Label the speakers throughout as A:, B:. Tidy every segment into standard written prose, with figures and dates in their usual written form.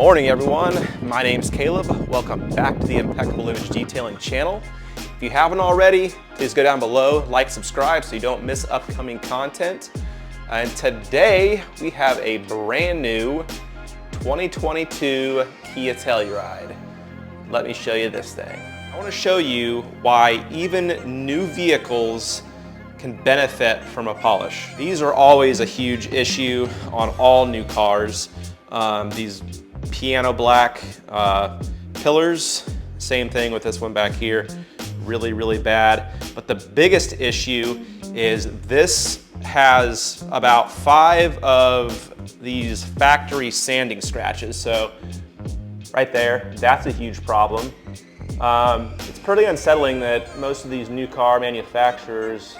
A: Morning everyone, my name's Caleb. Welcome back to the Impeccable Image Detailing channel. If you haven't already, please go down below, like, subscribe so you don't miss upcoming content. And today we have a brand new 2022 Kia Telluride. Let me show you this thing. I want to show you why even new vehicles can benefit from a polish. These are always a huge issue on all new cars. These piano black pillars, same thing with this one back here, really bad. But the biggest issue is this has about 5 of these factory sanding scratches. So right there, that's a huge problem. It's pretty unsettling that most of these new car manufacturers,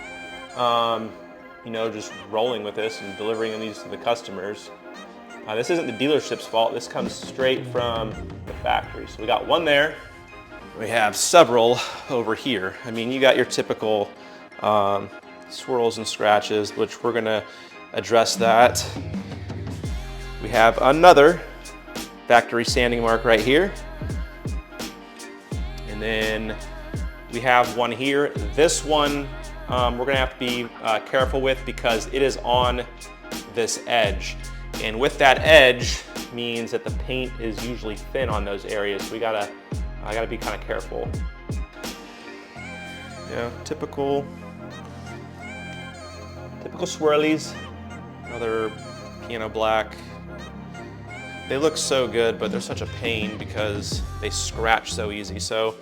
A: just rolling with this and delivering these to the customers. This isn't the dealership's fault. This comes straight from the factory. So we got one there. We have several over here. I mean, you got your typical swirls and scratches, which we're gonna address that. We have another factory sanding mark right here. And then we have one here. This one we're gonna have to be careful with because it is on this edge. And with that edge means that the paint is usually thin on those areas. So I gotta be kind of careful. Yeah, typical swirlies. Another piano black. They look so good, but they're such a pain because they scratch so easy. So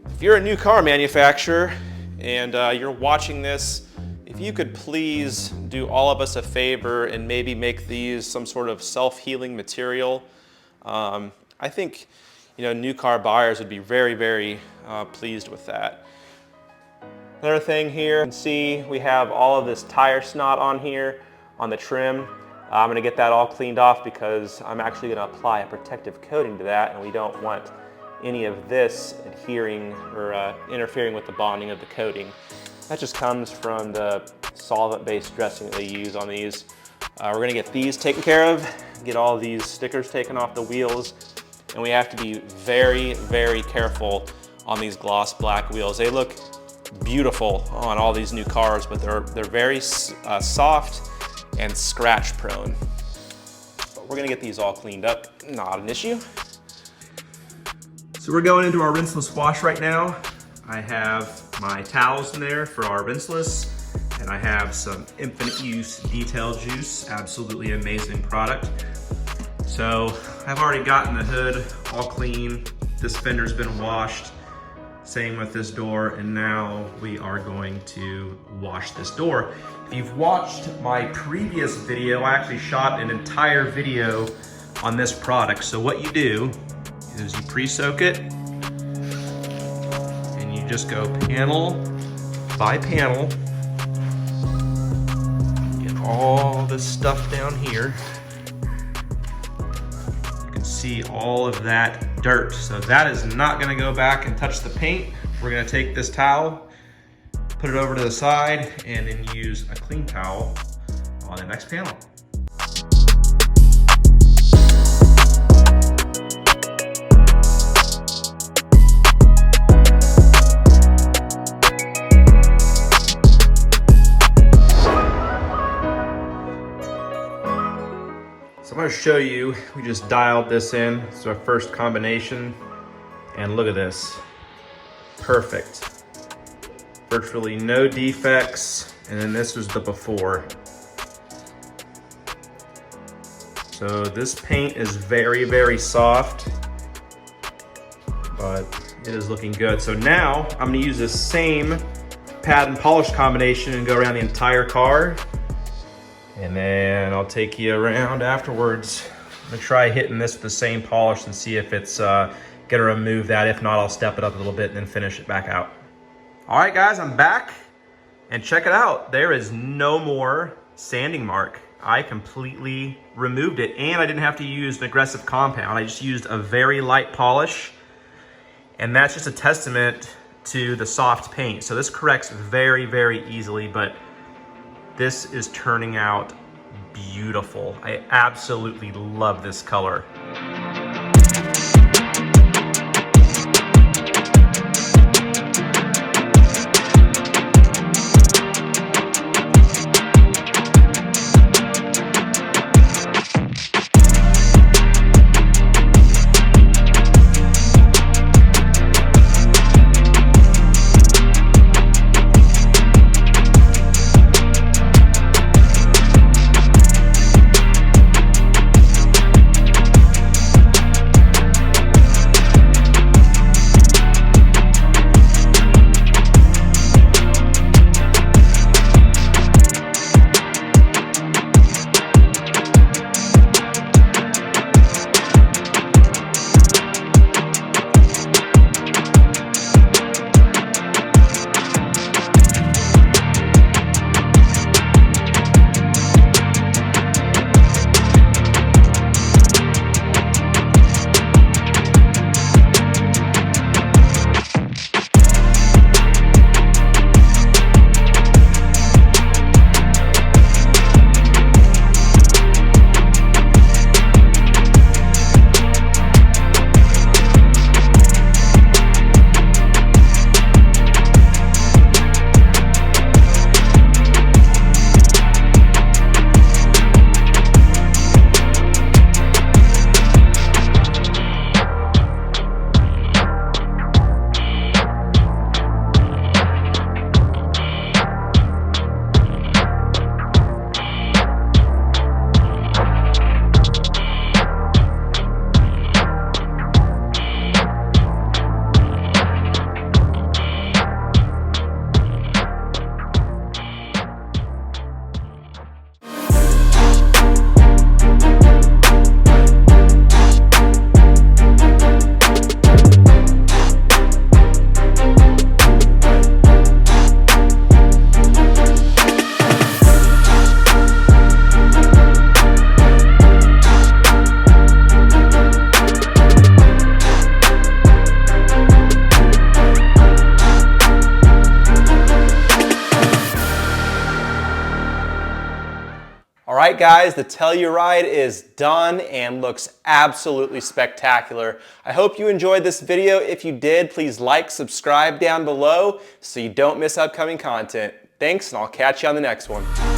A: if you're a new car manufacturer and you're watching this, if you could please do all of us a favor and maybe make these some sort of self-healing material. I think new car buyers would be very pleased with that. Another thing here, you can see we have all of this tire snot on here on the trim. I'm gonna get that all cleaned off because I'm actually gonna apply a protective coating to that, and we don't want any of this adhering or interfering with the bonding of the coating. That just comes from the solvent-based dressing that they use on these. We're gonna get these taken care of, get all these stickers taken off the wheels, and we have to be very careful on these gloss black wheels. They look beautiful on all these new cars, but they're very soft and scratch prone. But we're gonna get these all cleaned up, not an issue. So we're going into our rinseless wash right now. I have my towels in there for our rinseless, and I have some infinite use detail juice, absolutely amazing product. So I've already gotten the hood all clean. This fender's been washed, same with this door, and now we are going to wash this door. If you've watched my previous video, I actually shot an entire video on this product. So what you do is you pre-soak it, and you just go panel by panel. Get all this stuff down here. You can see all of that dirt. So that is not gonna go back and touch the paint. We're gonna take this towel, put it over to the side, and then use a clean towel on the next panel. So I'm going to show you, we just dialed this in. It's our first combination, and look at this. Perfect. Virtually no defects, and then this was the before. So this paint is very soft, but it is looking good. So now I'm going to use this same pad and polish combination and go around the entire car. And then I'll take you around afterwards. I'm gonna try hitting this with the same polish and see if it's gonna remove that. If not, I'll step it up a little bit and then finish it back out. All right, guys, I'm back. And check it out. There is no more sanding mark. I completely removed it, and I didn't have to use an aggressive compound. I just used a very light polish. And that's just a testament to the soft paint. So this corrects very easily, but this is turning out beautiful. I absolutely love this color. right, guys, the Telluride is done and looks absolutely spectacular. I hope you enjoyed this video. If you did, please like, subscribe down below so you don't miss upcoming content. Thanks, and I'll catch you on the next one.